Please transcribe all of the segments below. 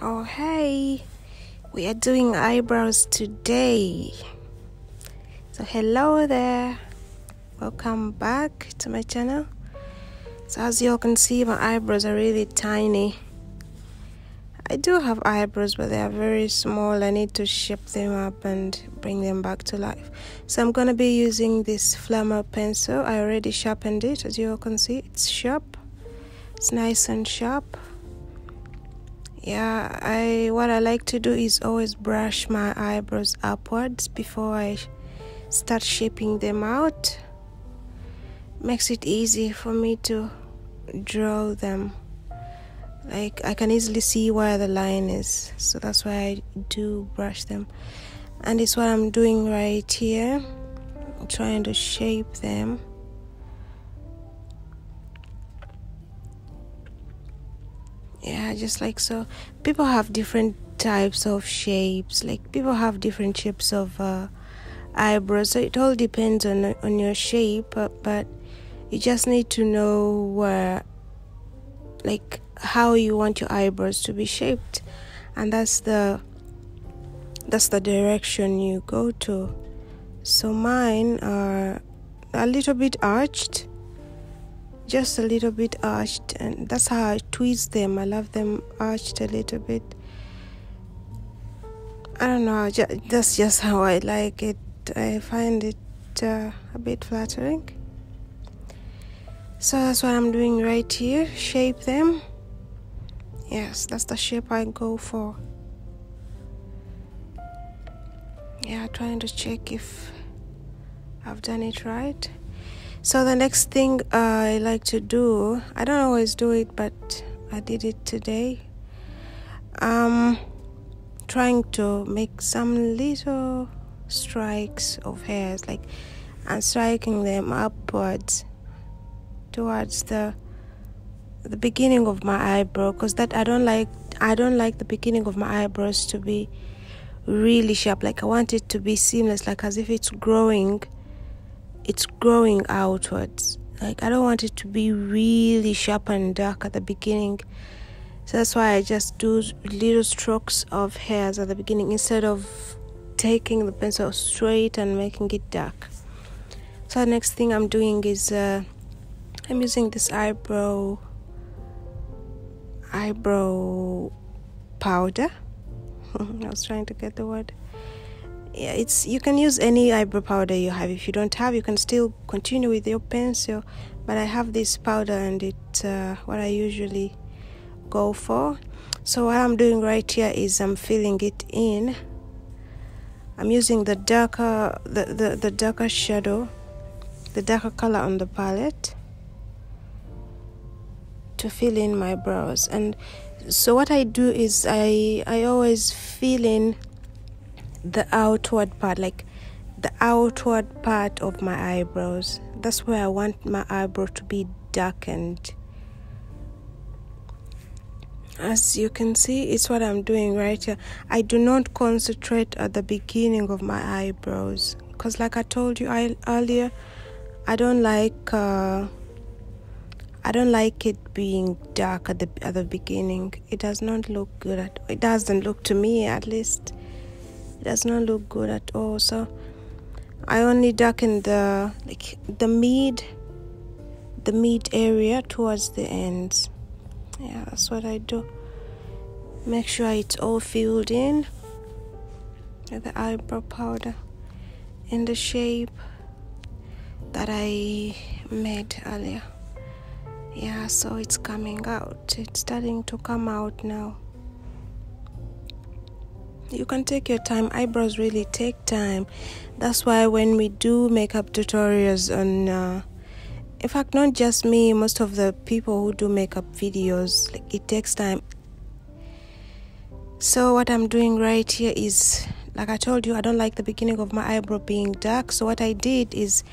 Oh hey, we are doing eyebrows today. So hello there, welcome back to my channel. So as you all can see, my eyebrows are really tiny. I do have eyebrows, but they are very small. I need to shape them up and bring them back to life. So I'm gonna be using this Flammer pencil. I already sharpened it. As you all can see, it's sharp. It's nice and sharp. Yeah, what I like to do is always brush my eyebrows upwards before I start shaping them out. Makes it easy for me to draw them. Like, I can easily see where the line is, so that's why I do brush them. And it's what I'm doing right here. I'm trying to shape them. Yeah, just like so. People have different types of shapes. Like, people have different shapes of eyebrows, so it all depends on your shape, but you just need to know where, like, how you want your eyebrows to be shaped, and that's the direction you go to. So mine are a little bit arched, just a little bit arched, and that's how I twist them. I love them arched a little bit. I don't know, that's just how I like it. I find it a bit flattering. So that's what I'm doing right here. Shape them. Yes, that's the shape I go for. Yeah, trying to check if I've done it right. So the next thing I like to do, I don't always do it, but I did it today. Trying to make some little strikes of hairs, like, and striking them upwards towards the beginning of my eyebrow, because that I don't like the beginning of my eyebrows to be really sharp. Like, I want it to be seamless, like as if it's growing outwards. Like, I don't want it to be really sharp and dark at the beginning. So that's why I just do little strokes of hairs at the beginning instead of taking the pencil straight and making it dark. So the next thing I'm doing is I'm using this eyebrow powder. I was trying to get the word. Yeah, you can use any eyebrow powder you have. If you don't have, you can still continue with your pencil, but I have this powder and it's what I usually go for. So what I'm doing right here is I'm filling it in. I'm using the darker the darker shadow, the darker color on the palette to fill in my brows. And so what I do is I always fill in the outward part, like the outward part of my eyebrows. That's where I want my eyebrow to be darkened. As you can see, it's what I'm doing right here. I do not concentrate at the beginning of my eyebrows, because like I told you earlier, I don't like it being dark at the beginning. It does not look good it doesn't look, to me at least, it does not look good at all. So I only darken the mid area towards the ends. Yeah, that's what I do. Make sure it's all filled in with the eyebrow powder in the shape that I made earlier. Yeah, so it's coming out. It's starting to come out now. You can take your time. Eyebrows really take time. That's why when we do makeup tutorials on in fact, not just me, most of the people who do makeup videos, like, it takes time. So what I'm doing right here is, like I told you, I don't like the beginning of my eyebrow being dark. So what I did is,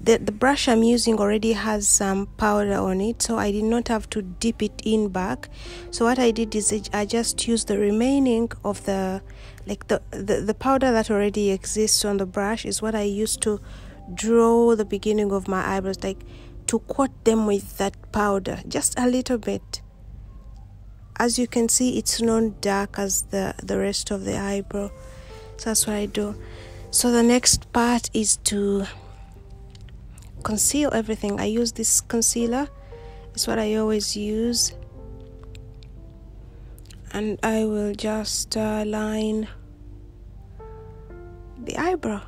the brush I'm using already has some powder on it, so I did not have to dip it in back. So what I did is I just used the remaining of the powder that already exists on the brush is what I used to draw the beginning of my eyebrows, like to coat them with that powder, just a little bit. as you can see, it's not dark as the rest of the eyebrow. So that's what I do. So the next part is to conceal everything. I use this concealer. It's what I always use. And I will just line the eyebrow.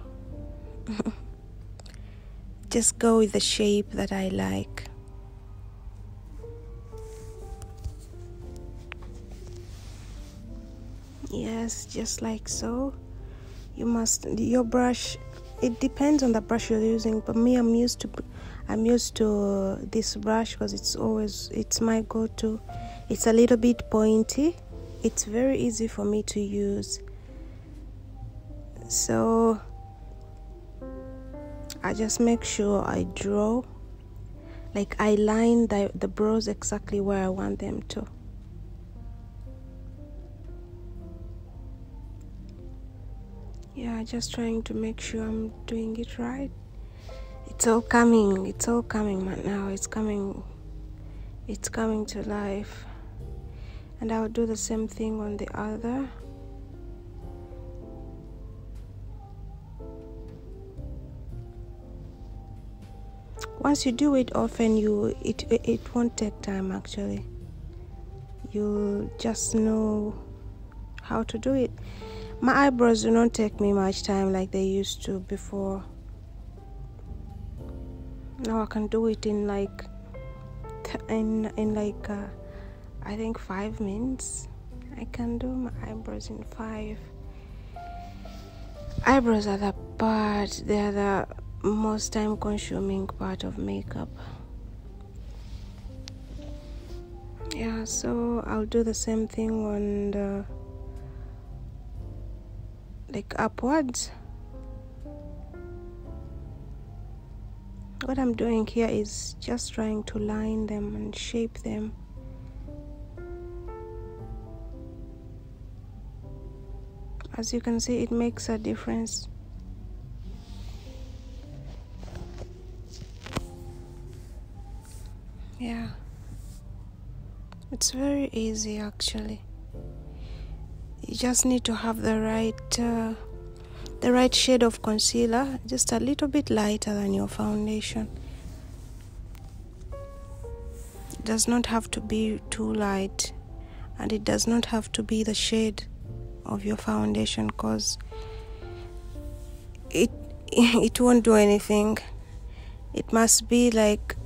Just go with the shape that I like. Yes, just like so. Your brush, it depends on the brush you're using, but me, I'm used to this brush because it's my go-to. It's a little bit pointy. It's very easy for me to use. So I just make sure I draw, like I line the brows exactly where I want them to. Yeah, just trying to make sure I'm doing it right. It's all coming right now. It's coming to life. And I'll do the same thing on the other. Once you do it often, it won't take time actually. You'll just know how to do it. My eyebrows do not take me much time like they used to before. Now I can do it in like I think 5 minutes. I can do my eyebrows in 5. Eyebrows are they're the most time consuming part of makeup. Yeah, so I'll do the same thing on the upwards. What I'm doing here is just trying to line them and shape them. As you can see, it makes a difference. Yeah, it's very easy actually. You just need to have the right shade of concealer, just a little bit lighter than your foundation. It does not have to be too light, and it does not have to be the shade of your foundation, because it won't do anything. It must be like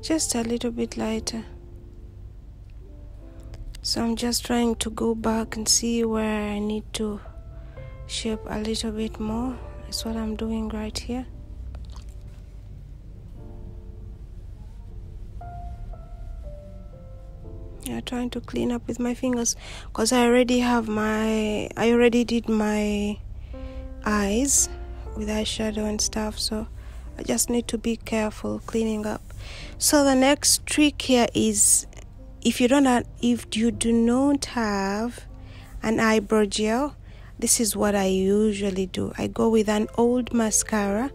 just a little bit lighter. So I'm just trying to go back and see where I need to shape a little bit more. That's what I'm doing right here. Yeah, trying to clean up with my fingers, because I already did my eyes with eyeshadow and stuff, so I just need to be careful cleaning up. So the next trick here is, if you do not have an eyebrow gel, this is what I usually do. I go with an old mascara.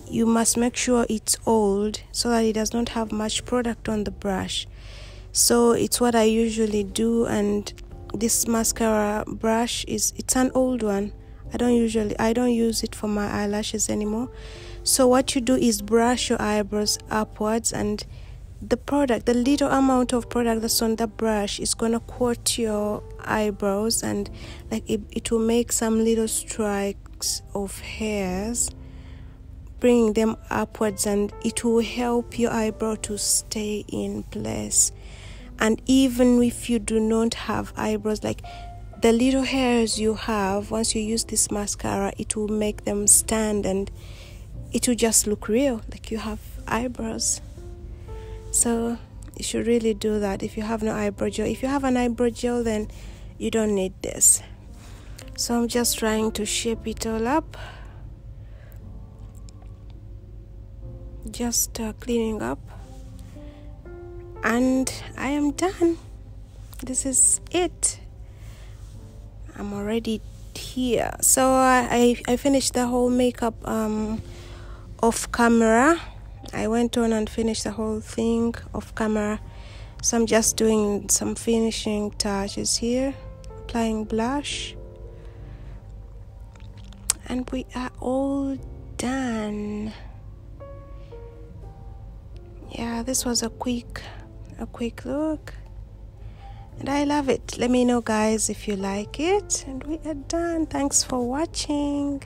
You must make sure it's old so that it does not have much product on the brush. So it's what I usually do, and this mascara brush it's an old one. I don't use it for my eyelashes anymore. So what you do is brush your eyebrows upwards, and the little amount of product that's on the brush is gonna coat your eyebrows, and like it will make some little strikes of hairs, bringing them upwards, and it will help your eyebrow to stay in place. And even if you do not have eyebrows, like the little hairs you have, once you use this mascara, it will make them stand, and it will just look real, like you have eyebrows. So you should really do that if you have no eyebrow gel. If you have an eyebrow gel, then you don't need this. So I'm just trying to shape it all up, just cleaning up, and I am done. This is it. I'm already here. So I finished the whole makeup off camera. I went on and finished the whole thing off camera. So I'm just doing some finishing touches here, applying blush, and we are all done. Yeah, this was a quick look, and I love it. Let me know, guys, if you like it, and we are done. Thanks for watching.